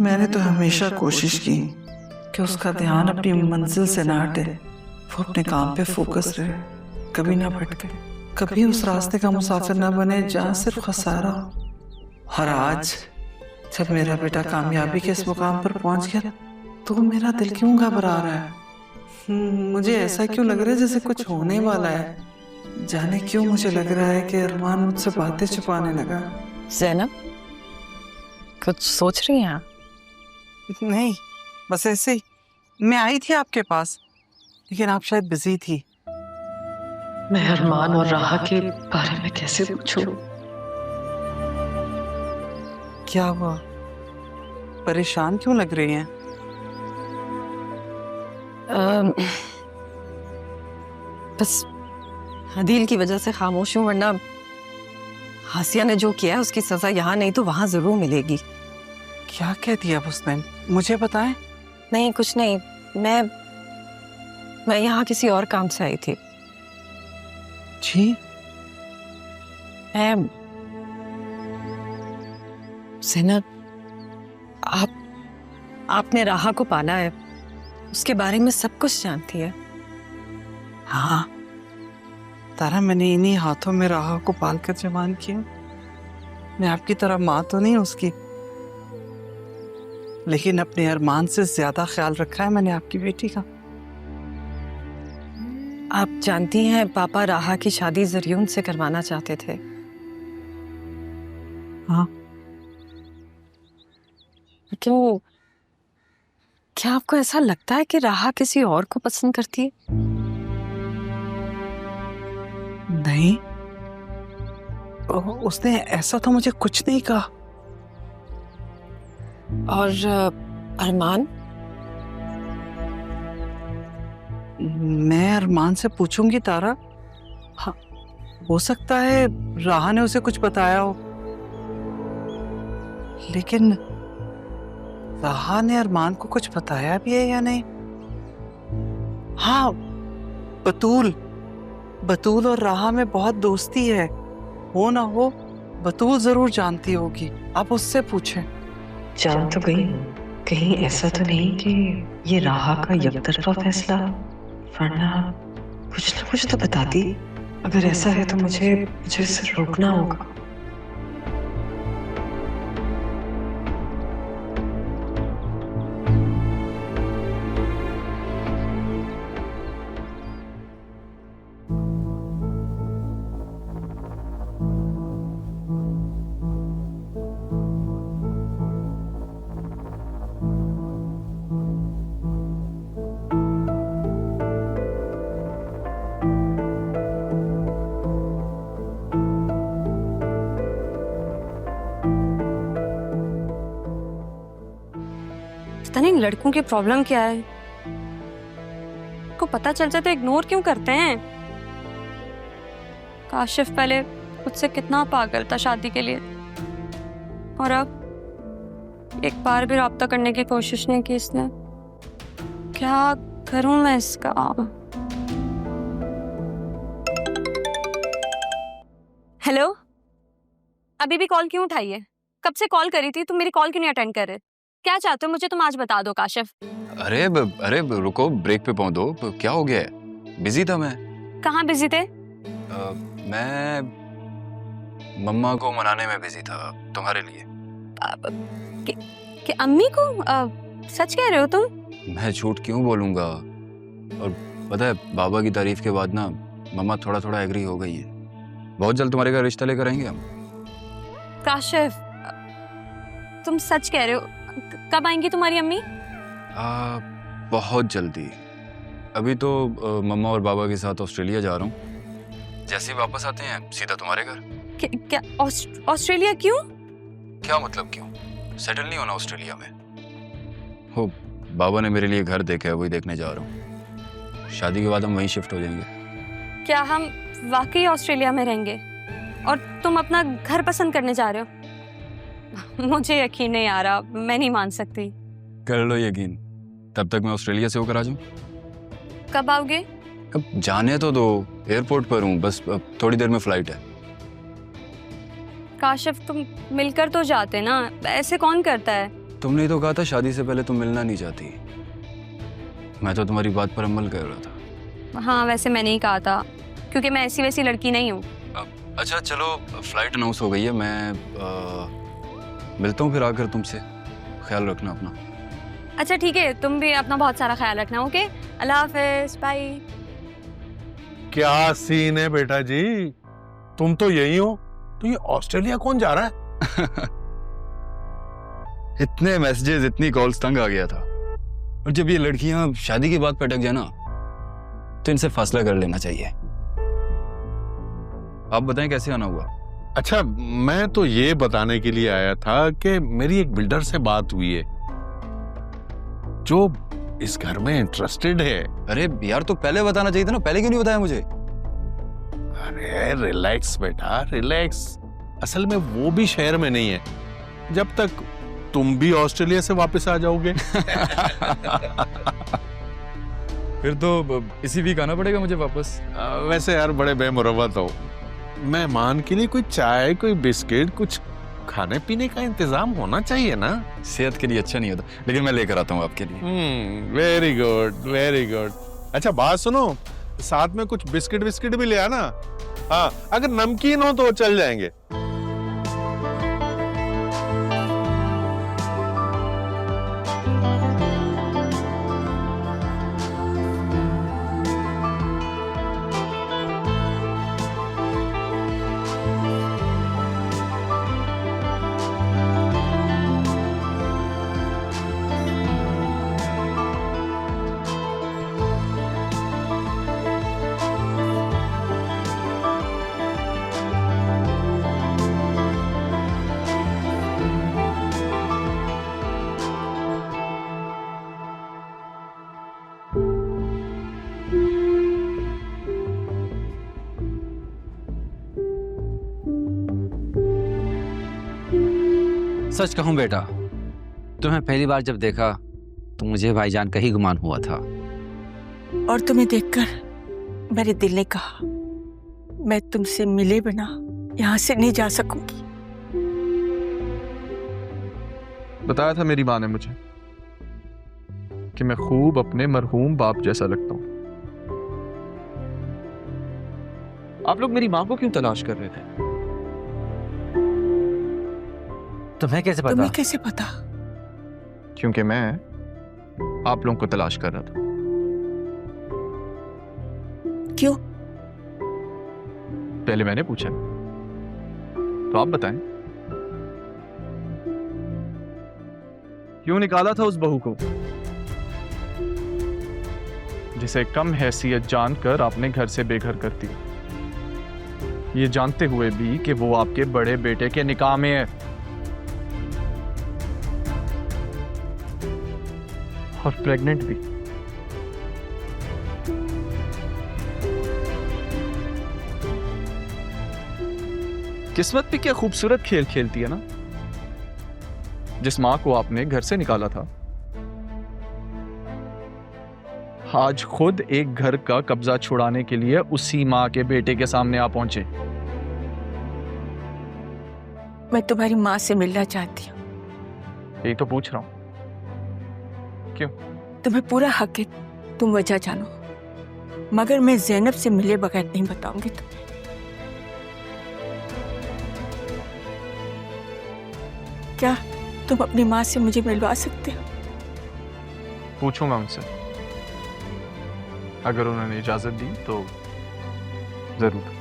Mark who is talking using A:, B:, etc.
A: मैंने तो हमेशा कोशिश की कि उसका ध्यान अपनी मंजिल से ना हटे, वो अपने काम पे फोकस रहे, कभी ना भटके, कभी उस रास्ते का मुसाफिर ना बने जहाँ सिर्फ खसारा हो। और आज जब मेरा बेटा कामयाबी के इस मुकाम पर पहुंच गया तो मेरा दिल क्यों घबरा रहा है। मुझे ऐसा क्यों लग रहा है जैसे कुछ होने वाला है। जाने क्यों मुझे लग रहा है कि अरमान मुझसे बातें छुपाने लगा।
B: ज़ैनब, कुछ सोच रही हैं आप?
A: नहीं, बस ऐसे ही। मैं आई थी आपके पास, लेकिन आप शायद बिजी थी।
B: मैं अरमान और राहा के बारे में कैसे पूछूं?
A: क्या हुआ? परेशान क्यों लग रही हैं?
B: बस हदील की वजह से खामोश हूँ, वरना हासिया ने जो किया है उसकी सजा यहाँ नहीं तो वहां जरूर मिलेगी।
A: क्या कह दिया उसने, मुझे बताएं।
B: नहीं, कुछ नहीं। मैं यहाँ किसी और काम से आई थी।
A: जी?
B: ज़ैनब, आपने राहा को पाला है, उसके बारे में सब कुछ जानती है।
A: हाँ तारा, मैंने इन्हीं हाथों में राहा को पालकर जवान किया। मैं आपकी तरह माँ तो नहीं उसकी, लेकिन अपने अरमान से ज्यादा ख्याल रखा है मैंने आपकी बेटी का।
B: आप जानती हैं पापा राहा की शादी जरियून से करवाना चाहते थे।
A: हाँ।
B: क्यों, क्या आपको ऐसा लगता है कि राहा किसी और को पसंद करती है?
A: नहीं, उसने ऐसा तो मुझे कुछ नहीं कहा।
B: और अरमान?
A: मैं अरमान से पूछूंगी तारा। हाँ, हो सकता है राहा ने उसे कुछ बताया हो, लेकिन राहा ने अरमान को कुछ बताया भी है या नहीं। हाँ, बतूल और राहा में बहुत दोस्ती है, हो ना हो बतूल जरूर जानती होगी, आप उससे पूछें।
C: जान तो गई, कहीं ऐसा तो नहीं कि ये राहा का यकतरफा फैसला, वरना कुछ ना कुछ तो बताती। अगर ऐसा है तो मुझे इसे रोकना होगा।
D: पता नहीं लड़कों की प्रॉब्लम क्या है, को पता चल जाए तो इग्नोर क्यों करते हैं। काशिफ पहले मुझसे कितना पागल था शादी के लिए, और अब एक बार भी राब्ता करने की कोशिश नहीं की इसने। क्या करूं मैं इसका? हेलो, अभी भी कॉल क्यों उठाई है? कब से कॉल करी थी, तुम मेरी कॉल क्यों नहीं अटेंड कर रहे? क्या चाहते हो मुझे, तुम आज बता दो काशिफ।
E: अरे रुको, ब्रेक पे पहुंच दो। क्या हो गया है? बिजी था मैं।
D: कहाँ बिजी थे?
E: मैं मम्मा को मनाने में बिजी था तुम्हारे लिए।
D: कि अम्मी को? सच कह रहे हो तुम?
E: मैं झूठ क्यों बोलूंगा। और पता है, बाबा की तारीफ के बाद ना मम्मा थोड़ा थोड़ा एग्री हो गई है। बहुत जल्द तुम्हारे घर रिश्ता लेकर आएंगे हम।
D: काशिफ, तुम सच कह रहे हो? कब आएंगी तुम्हारी अम्मी?
E: बहुत जल्दी। अभी तो मम्मा और बाबा के साथ ऑस्ट्रेलिया जा रहा हूँ। जैसे ही वापस आते हैं सीधा तुम्हारे घर।
D: क्या ऑस्ट्रेलिया? क्यों?
E: क्या मतलब क्यों? सेटल नहीं होना ऑस्ट्रेलिया में? हो, बाबा ने मेरे लिए घर देखा है, वही देखने जा रहा हूँ। शादी के बाद हम वहीं शिफ्ट हो जाएंगे।
D: क्या हम वाकई ऑस्ट्रेलिया में रहेंगे और तुम अपना घर पसंद करने जा रहे हो? मुझे यकीन नहीं आ रहा, मैं नहीं मान सकती।
E: कर लो यकीन, तब तक मैं ऑस्ट्रेलिया से होकर आ जाऊं।
D: कब आओगे?
E: अब जाने तो दो, एयरपोर्ट पर हूँ, बस अब थोड़ी देर में फ्लाइट है।
D: काशिफ, तुम मिलकर तो जाते ना, ऐसे कौन करता है?
E: तुमने ही तो कहा था शादी से पहले तुम मिलना नहीं चाहती। मैं तो तुम्हारी बात पर अमल कर रहा था।
D: हाँ वैसे मैंने ही कहा था, क्योंकि मैं ऐसी वैसी लड़की नहीं हूँ।
E: अच्छा चलो, फ्लाइट अनाउंस हो गई है, मैं मिलता हूँ फिर आकर तुमसे। ख्याल रखना अपना।
D: अच्छा ठीक है, तुम भी अपना बहुत सारा ख्याल रखना। ओके, अल्लाह हाफिज, बाय।
F: क्या सीन है बेटा जी, तुम तो यही हो, तो ये ऑस्ट्रेलिया कौन जा रहा है?
E: इतने मैसेजेस, इतनी कॉल्स, तंग आ गया था। और जब ये लड़कियां शादी के बाद पटक जाए ना, तो इनसे फासला कर लेना चाहिए। आप बताएं कैसे आना हुआ?
F: अच्छा, मैं तो ये बताने के लिए आया था कि मेरी एक बिल्डर से बात हुई है जो इस घर में इंटरेस्टेड है।
E: अरे यार, तो पहले बताना चाहिए था ना, पहले क्यों नहीं बताया मुझे?
F: अरे रिलैक्स बेटा, रिलैक्स। असल में वो भी शहर में नहीं है जब तक तुम भी ऑस्ट्रेलिया से वापस आ जाओगे।
E: फिर तो इसी वीक आना पड़ेगा मुझे वापस।
F: वैसे यार बड़े बेमुरवत हो, मेहमान के लिए कोई चाय, कोई बिस्किट, कुछ खाने पीने का इंतजाम होना चाहिए ना।
E: सेहत के लिए अच्छा नहीं होता, लेकिन मैं लेकर आता हूँ आपके लिए।
F: Very good, very good. अच्छा बात सुनो, साथ में कुछ बिस्किट विस्किट भी ले आना। हाँ, अगर नमकीन हो तो चल जाएंगे।
G: सच कहूं बेटा, तुम्हें पहली बार जब देखा तो मुझे भाईजान का ही गुमान हुआ था।
H: और तुम्हें देखकर मेरे दिल ने कहा मैं तुमसे मिले बिना यहाँ से नहीं जा सकूंगी।
I: बताया था मेरी माँ ने मुझे कि मैं खूब अपने मरहूम बाप जैसा लगता हूं। आप लोग मेरी माँ को क्यों तलाश कर रहे थे?
G: तुम्हें कैसे पता?
H: तुम्हें कैसे पता?
I: क्योंकि मैं आप लोगों को तलाश कर रहा था।
H: क्यों?
I: पहले मैंने पूछा, तो आप बताएं। क्यों निकाला था उस बहू को जिसे कम हैसियत जानकर आपने घर से बेघर कर दिया, ये जानते हुए भी कि वो आपके बड़े बेटे के निकाह में है और प्रेग्नेंट भी। किस्मत भी क्या खूबसूरत खेल खेलती है ना। जिस मां को आपने घर से निकाला था, आज खुद एक घर का कब्जा छुड़ाने के लिए उसी मां के बेटे के सामने आ पहुंचे।
H: मैं तुम्हारी माँ से मिलना चाहती हूँ।
I: यही तो पूछ रहा हूं, क्यों?
H: तुम्हें पूरा हक है, तुम वजह जानो, मगर मैं ज़ैनब से मिले बगैर नहीं बताऊंगी तुम्हें। क्या तुम अपनी माँ से मुझे मिलवा सकते हो?
I: पूछूंगा उनसे, अगर उन्होंने इजाजत दी तो जरूर।